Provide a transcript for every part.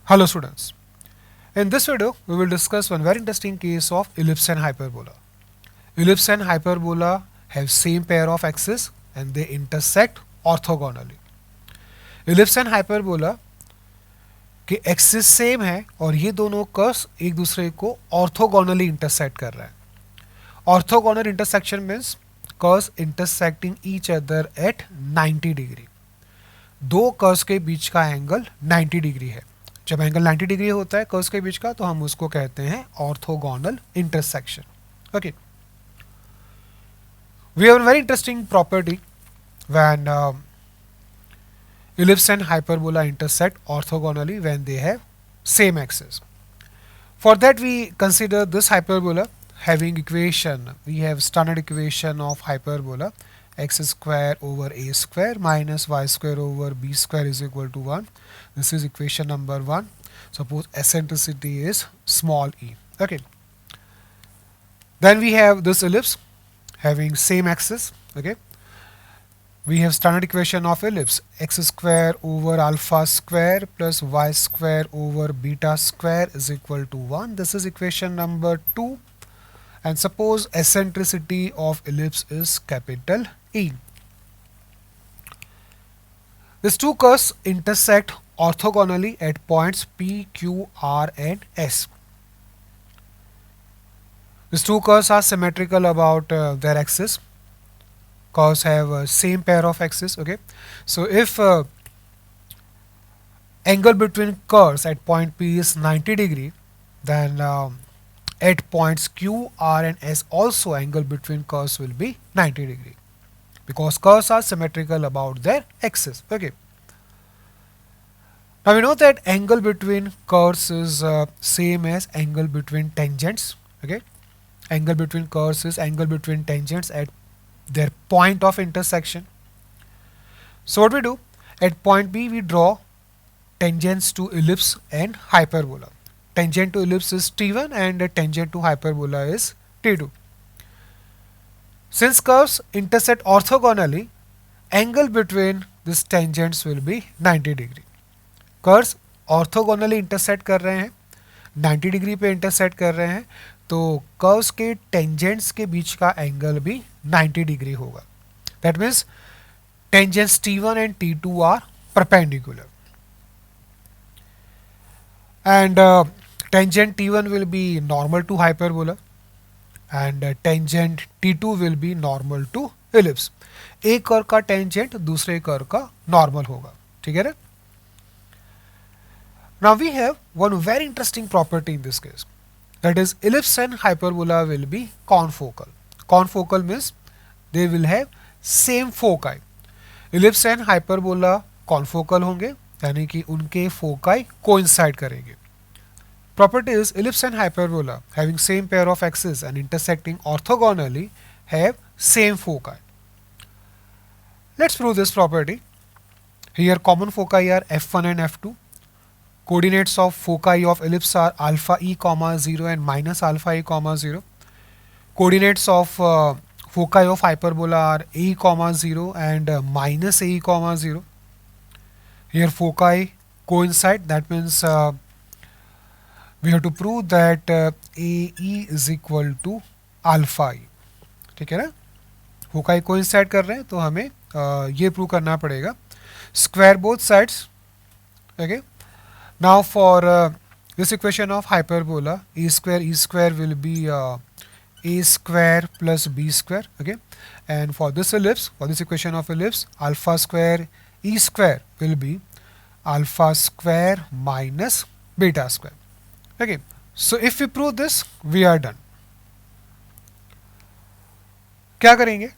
Hello students. In this video, we will discuss one very interesting case of ellipse and hyperbola. Ellipse and hyperbola have same pair of axes and they intersect orthogonally. Ellipse and hyperbola के axis same है और ये दोनों curves एक दूसरे को orthogonally intersect कर रहे हैं. Orthogonal intersection means curves intersecting each other at 90 degree. दो कर्व्स के बीच का एंगल 90 डिग्री है. जब एंगल 90 डिग्री होता है कर्व्स के बीच का तो हम उसको कहते हैं orthogonal intersection. Okay, we have a very interesting property when ellipse and hyperbola intersect orthogonally when they have same axis. For that we consider this hyperbola having equation. We have standard equation of hyperbola x square over a square minus y square over b square is equal to 1. This is equation number 1. Suppose eccentricity is small e. Okay. Then we have this ellipse having same axis. Okay. We have standard equation of ellipse x square over alpha square plus y square over beta square is equal to 1. This is equation number 2. And suppose eccentricity of ellipse is capital E. These two curves intersect orthogonally at points P, Q, R and S. These two curves are symmetrical about their axis. Curves have same pair of axes. Okay, so if angle between curves at point P is 90 degree, then at points Q, R and S also angle between curves will be 90 degree because curves are symmetrical about their axis. Okay, now we know that angle between curves is same as angle between tangents. Okay, angle between curves is angle between tangents at their point of intersection. So what we do, at point B we draw tangents to ellipse and hyperbola. Tangent to ellipse is T1 and tangent to hyperbola is T2. Since curves intersect orthogonally, angle between these tangents will be 90 degree. Curves orthogonally intersect कर रहे हैं, 90 degree पे intersect कर रहे हैं, तो curves के tangents के बीच का एंगल भी 90 डिग्री होगा. That means tangents T1 and T2 are perpendicular. And tangent T1 will be normal to hyperbola and tangent T2 will be normal to ellipse. एक कर्व का टेंजेंट दूसरे कर्व का normal होगा. ठीक है ना? Now we have one very interesting property in this case. That is, ellipse and hyperbola will be confocal. Confocal means they will have same foci. Ellipse and hyperbola confocal होंगे, यानी कि उनके foci coincide करेंगे. Property is ellipse and hyperbola having same pair of axes and intersecting orthogonally have same foci. Let's prove this property. Here common foci are f1 and f2. Coordinates of foci of ellipse are alpha e comma 0 and minus alpha e comma 0. Coordinates of foci of hyperbola are a comma 0 and minus a comma 0. Here foci coincide, that means we have to prove that AE is equal to alpha e. ठीक है ना? foci coincide कर रहे हैं तो हमें ये prove करना पड़ेगा. Square both sides. Okay. Now for this equation of hyperbola, e square will be a square plus b square. Okay, and for this ellipse, for this equation of ellipse, alpha square e square will be alpha square minus beta square. Okay, so if we prove this, we are done. क्या करेंगे?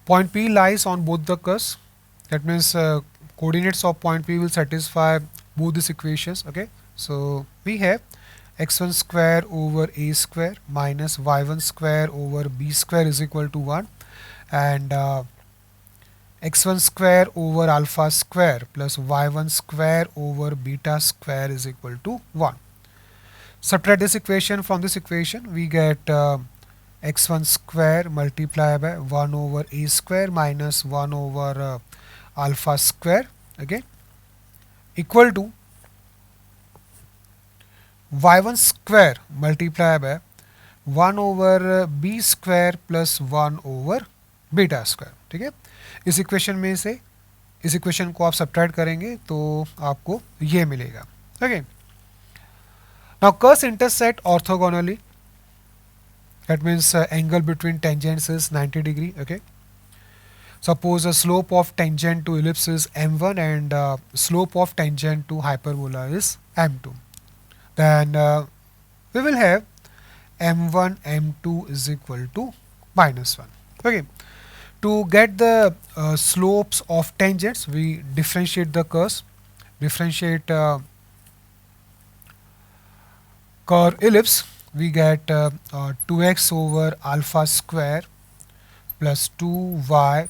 Point P lies on both the curves. That means coordinates of point P will satisfy both these equations. Okay, so we have x1 square over a square minus y1 square over b square is equal to 1 and x1 square over alpha square plus y1 square over beta square is equal to 1. Subtract this equation from this equation, we get x1 square multiplied by 1 over a square minus 1 over alpha square. Okay, equal to y1 square multiply by 1 over B square plus 1 over beta square, ठीक है। इस equation में से इस equation को आप subtract करेंगे तो आपको ये मिलेगा, okay. Now curves intersect orthogonally, that means angle between tangents is 90 degree, okay. Suppose a slope of tangent to ellipse is m1 and slope of tangent to hyperbola is m2, then we will have m1 m2 is equal to -1, okay. To get the slopes of tangents, we differentiate the curves, differentiate curve ellipse, we get 2x over alpha square plus 2y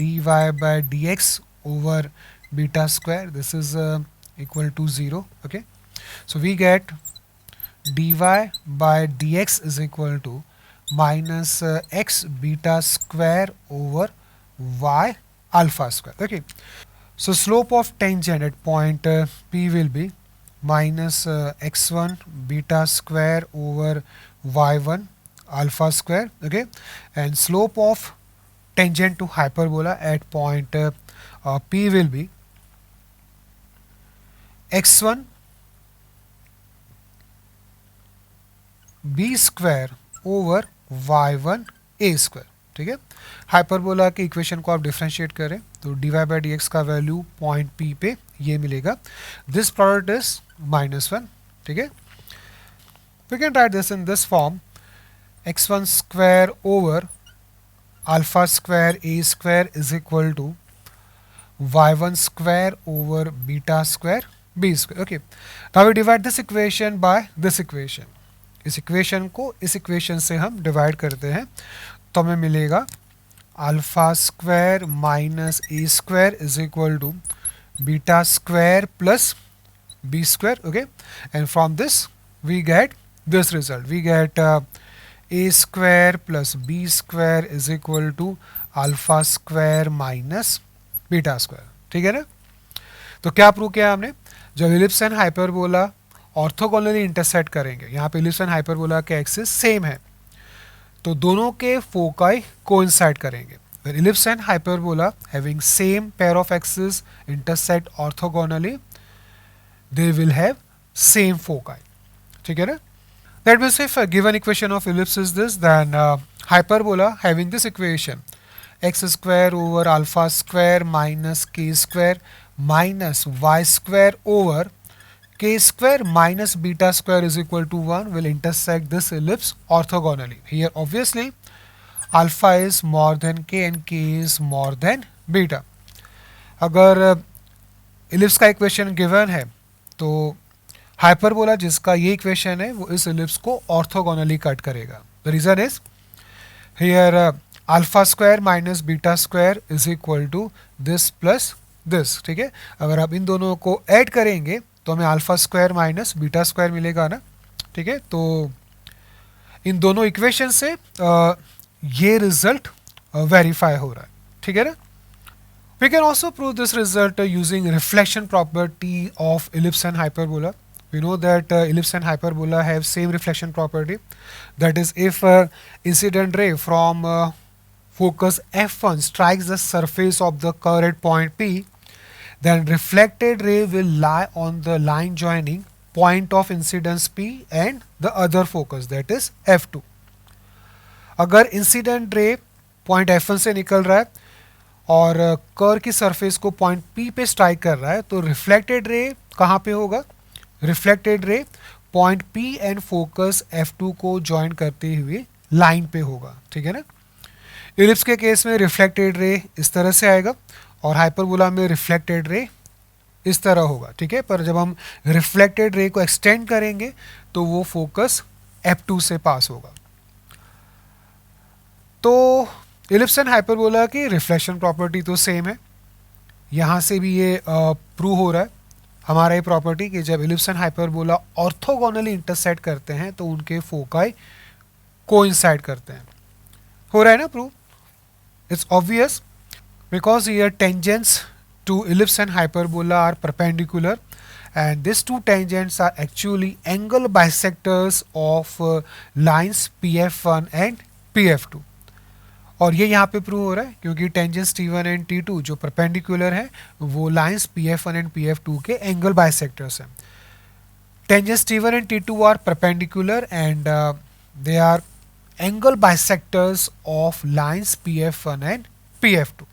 dy by dx over beta square, this is equal to 0, okay. So we get dy by dx is equal to minus x beta square over y alpha square, okay. So slope of tangent at point P will be minus x1 beta square over y1 alpha square, okay. And slope of tangent to hyperbola at point P will be x1 b square over y1 a square, ठीक है। Hyperbola के equation को आप differentiate करें तो dy by D x का value point P पे ये मिलेगा, दिस प्रोडक्ट इज -1, ठीक है। We can write this in this form, x1 square over alpha square a square is equal to y1 square over beta square b square, okay. Now we divide this equation by this equation, इस equation को इस equation से हम divide करते हैं तो हमें मिलेगा alpha square minus A square is equal to beta square plus B square, okay. And from this we get this result, we get A square plus B square is equal to alpha square minus beta square, ठीक है ना। तो क्या prove किया हमने, जब ellipse and hyperbola orthogonally intersect करेंगे, यहाँ पे इलिप्स एंड हाइपरबोला के एक्सिस सेम है तो दोनों के फोकाई कोइंसाइड करेंगे। When ellipse and hyperbola having same pair of axes intersect orthogonally, they will have same foci, ठीक है ना। That means if a given equation of ellipse is this, then hyperbola having this equation x square over alpha square minus k square minus y square over k square minus beta square is equal to 1 will intersect this ellipse orthogonally. Here obviously alpha is more than k and k is more than beta. अगर ellipse का equation given है तो hyperbola जिसका ये equation है वो इस ellipse को ऑर्थोगोनली कट करेगा। The reason is here alpha square minus beta square is equal to this plus this, ठीक है। अगर आप इन दोनों को ऐड करेंगे तो हमें alpha square minus beta square मिलेगा ना, ठीक है। तो इन दोनों इक्वेशन से ये रिजल्ट वेरीफाई हो रहा है, ठीक है ना। We can also prove this result using reflection property of ellipse and hyperbola. We know that ellipse and hyperbola have same reflection property, that is if incident ray from focus f1 strikes the surface of the curve at point P, then reflected ray will lie on the line joining point of incidence P and the other focus, that is f2. अगर incident ray point f1 से निकल रहा है और curve की surface को point P पे strike कर रहा है तो रिफ्लेक्टेड रे कहाँ पे होगा, reflected ray point P and focus f2 को ज्वाइन करते हुए लाइन पे होगा, ठीक है ना। इलिप्स के केस में रिफ्लेक्टेड रे इस तरह से आएगा और हाइपरबोला में रिफ्लेक्टेड रे इस तरह होगा, ठीक है। पर जब हम रिफ्लेक्टेड रे को एक्सटेंड करेंगे तो वो फोकस f2 से पास होगा। तो इलिप्स एंड हाइपरबोला की रिफ्लेक्शन प्रॉपर्टी तो सेम है, यहाँ से भी ये प्रूव हो रहा है हमारा ये प्रॉपर्टी कि जब ellipse and hyperbola orthogonally intersect करते हैं तो उनके फोकाई कोइंसाइड करते हैं। हो रहा है ना prove, it's obvious because here tangents to ellipse and hyperbola are perpendicular and these two tangents are actually angle bisectors of lines PF1 and PF2. और ये यहाँ पे प्रूव हो रहा है क्योंकि टेंजेंस T1 एंड T2 जो परपेंडिकुलर है वो लाइंस PF1 एंड PF2 के एंगल बाइसेक्टर्स हैं. Tangents T1 and T2 are perpendicular and they are angle bisectors of lines PF1 and PF2.